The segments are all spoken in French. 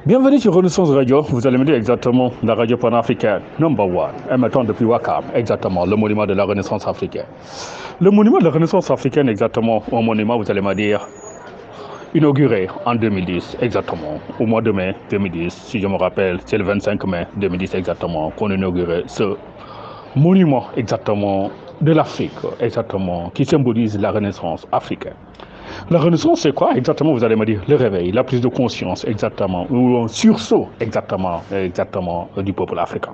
Bienvenue sur Renaissance Radio, vous allez me dire exactement la radio panafricaine, number one, émettant depuis Wakam, exactement, le monument de la Renaissance africaine. Le monument de la Renaissance africaine, exactement, un monument, vous allez me dire, inauguré en 2010, exactement, au mois de mai 2010, si je me rappelle, c'est le 25 mai 2010 exactement, qu'on a inauguré ce monument, exactement, de l'Afrique, exactement, qui symbolise la Renaissance africaine. La Renaissance, c'est quoi exactement? Vous allez me dire le réveil, la prise de conscience, exactement, ou un sursaut, exactement, du peuple africain.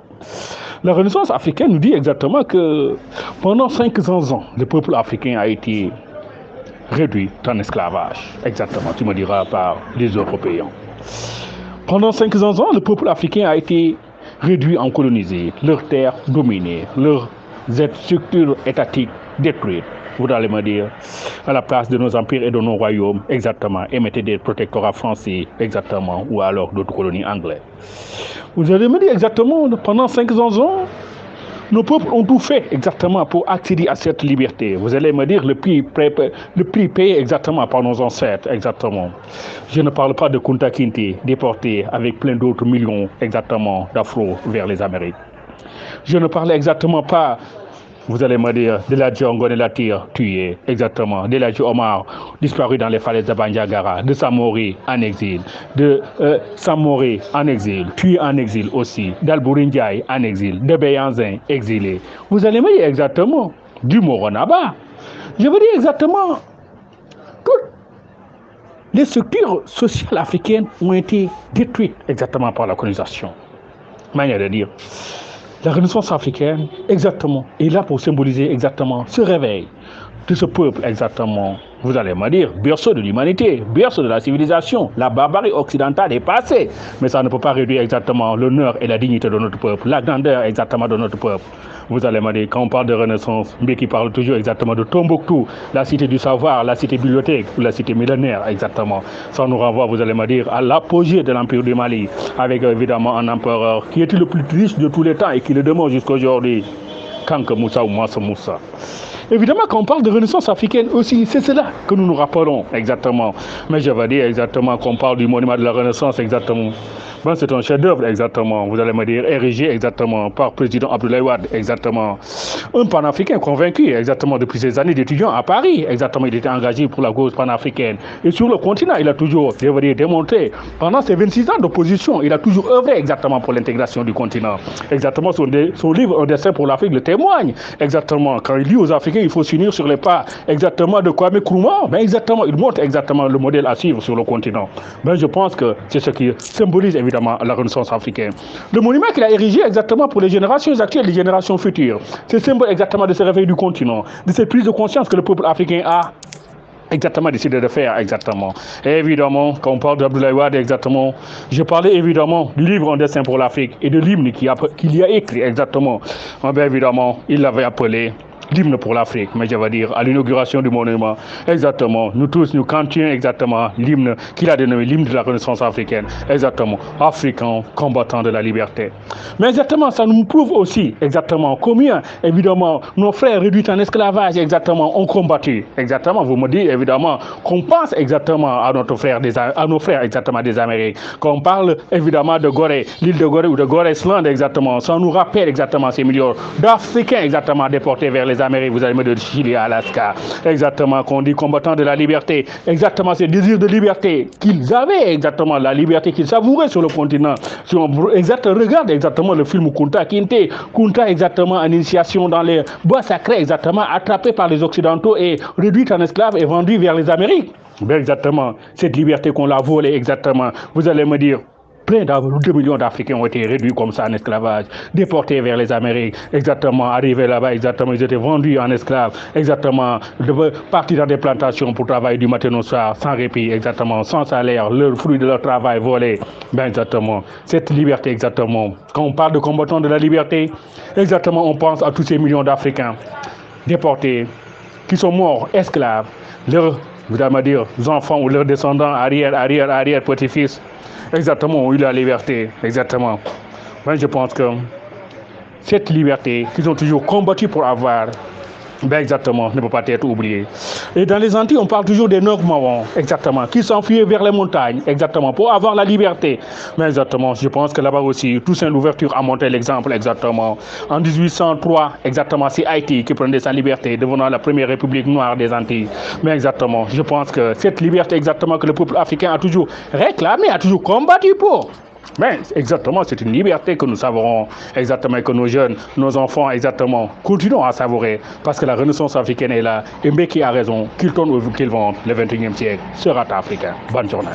La Renaissance africaine nous dit exactement que pendant 500 ans, le peuple africain a été réduit en esclavage, exactement, tu me diras, par les Européens. Pendant 500 ans, le peuple africain a été réduit en colonisé, leurs terres dominées, leurs structures étatiques détruites. Vous allez me dire, à la place de nos empires et de nos royaumes, exactement, et mettez des protectorats français, exactement, ou alors d'autres colonies anglaises. Vous allez me dire exactement, pendant 500 ans, nos peuples ont tout fait exactement pour accéder à cette liberté. Vous allez me dire le prix payé exactement par nos ancêtres, exactement. Je ne parle pas de Kunta Kinte, déporté avec plein d'autres millions exactement d'Afro vers les Amériques. Je ne parle exactement pas, vous allez me dire, de la Djongo de la Tire tué, exactement, de la Omar disparu dans les falaises de Bandiagara, de Samori en exil, de Samori en exil, tué en exil aussi, d'Albouri Ndiaye en exil, de Beyanzin exilé. Vous allez me dire exactement, du Moronaba. Je veux dire exactement, toutes les structures sociales africaines ont été détruites exactement par la colonisation. Manière de dire. La Renaissance africaine, exactement, est là pour symboliser exactement ce réveil de ce peuple, exactement. Vous allez me dire, berceau de l'humanité, berceau de la civilisation, la barbarie occidentale est passée. Mais ça ne peut pas réduire exactement l'honneur et la dignité de notre peuple, la grandeur exactement de notre peuple. Vous allez me dire, quand on parle de Renaissance, mais qui parle toujours exactement de Tombouctou, la cité du savoir, la cité bibliothèque, ou la cité millénaire, exactement. Ça nous renvoie, vous allez me dire, à l'apogée de l'Empire du Mali, avec évidemment un empereur qui était le plus riche de tous les temps et qui le demeure jusqu'à aujourd'hui, Kanka Moussa ou Massa Moussa. Évidemment, quand on parle de Renaissance africaine aussi, c'est cela que nous nous rappelons exactement. Mais je vais dire exactement qu'on parle du monument de la Renaissance exactement. Bon, c'est un chef-d'œuvre, exactement. Vous allez me dire, érigé, exactement, par président Abdoulaye Wade, exactement. Un panafricain convaincu, exactement, depuis ses années d'étudiant à Paris, exactement, il était engagé pour la cause panafricaine. Et sur le continent, il a toujours, je veux dire, démontré, pendant ses 26 ans d'opposition, il a toujours œuvré, exactement, pour l'intégration du continent. Exactement, son livre, Un destin pour l'Afrique, le témoigne, exactement. Quand il dit aux Africains, il faut s'unir sur les pas, exactement, de Kwame Nkrumah, ben exactement, il montre exactement le modèle à suivre sur le continent. Ben, je pense que c'est ce qui symbolise, évidemment, la Renaissance africaine. Le monument qu'il a érigé exactement pour les générations actuelles et les générations futures, c'est symbole exactement de ce réveil du continent, de cette prise de conscience que le peuple africain a exactement décidé de faire, exactement. Et évidemment, quand on parle d'Abdoulaye Wade, exactement, je parlais évidemment du livre Un destin pour l'Afrique et de l'hymne qu'il y a écrit, exactement. Bien évidemment, il l'avait appelé l'hymne pour l'Afrique, mais je vais dire, à l'inauguration du monument, exactement, nous tous, nous cantions exactement l'hymne qu'il a dénommé l'hymne de la Renaissance africaine, exactement, africain, combattant de la liberté. Mais exactement, ça nous prouve aussi, exactement, combien, évidemment, nos frères réduits en esclavage, exactement, ont combattu, exactement, vous me dites, évidemment, qu'on pense exactement à nos frères, exactement, des Amériques, qu'on parle, évidemment, de Gorée, l'île de Gorée ou de Gorée-Island, exactement, ça nous rappelle, exactement, ces millions d'Africains, exactement, déportés vers les Amériques, vous allez me dire de Chili à Alaska, exactement, qu'on dit combattants de la liberté, exactement, ce désir de liberté qu'ils avaient, exactement, la liberté qu'ils savouraient sur le continent. Si on regarde exactement le film Kunta Kinte, Kunta exactement en initiation dans les bois sacrés, exactement, attrapé par les Occidentaux et réduit en esclave et vendu vers les Amériques. Ben exactement, cette liberté qu'on l'a volée, exactement, vous allez me dire, plein de 2 millions d'Africains ont été réduits comme ça en esclavage, déportés vers les Amériques, exactement, arrivés là-bas, exactement, ils étaient vendus en esclaves, exactement, partis dans des plantations pour travailler du matin au soir, sans répit, exactement, sans salaire, le fruit de leur travail volé, ben exactement, cette liberté, exactement, quand on parle de combattants de la liberté, exactement, on pense à tous ces millions d'Africains déportés, qui sont morts esclaves, vous allez me dire, enfants ou leurs descendants, arrière, petits-fils, exactement, ont eu la liberté, exactement. Moi, je pense que cette liberté qu'ils ont toujours combattu pour avoir, Ben exactement, ne peut pas être oublié. Et dans les Antilles, on parle toujours des Nord-Marrons, exactement, qui s'enfuyaient vers les montagnes, exactement, pour avoir la liberté. Mais exactement, je pense que là-bas aussi, Toussaint Louverture a montré l'exemple, exactement. En 1803, exactement, c'est Haïti qui prenait sa liberté, devenant la première république noire des Antilles. Mais exactement, je pense que cette liberté, exactement, que le peuple africain a toujours réclamé, a toujours combattu pour. Mais exactement, c'est une liberté que nous savourons, exactement, que nos jeunes, nos enfants, exactement, continuons à savourer, parce que la Renaissance africaine est là, et Mbeki a raison, qu'il tourne ou qu'il vende, le 21e siècle sera africain. Bonne journée.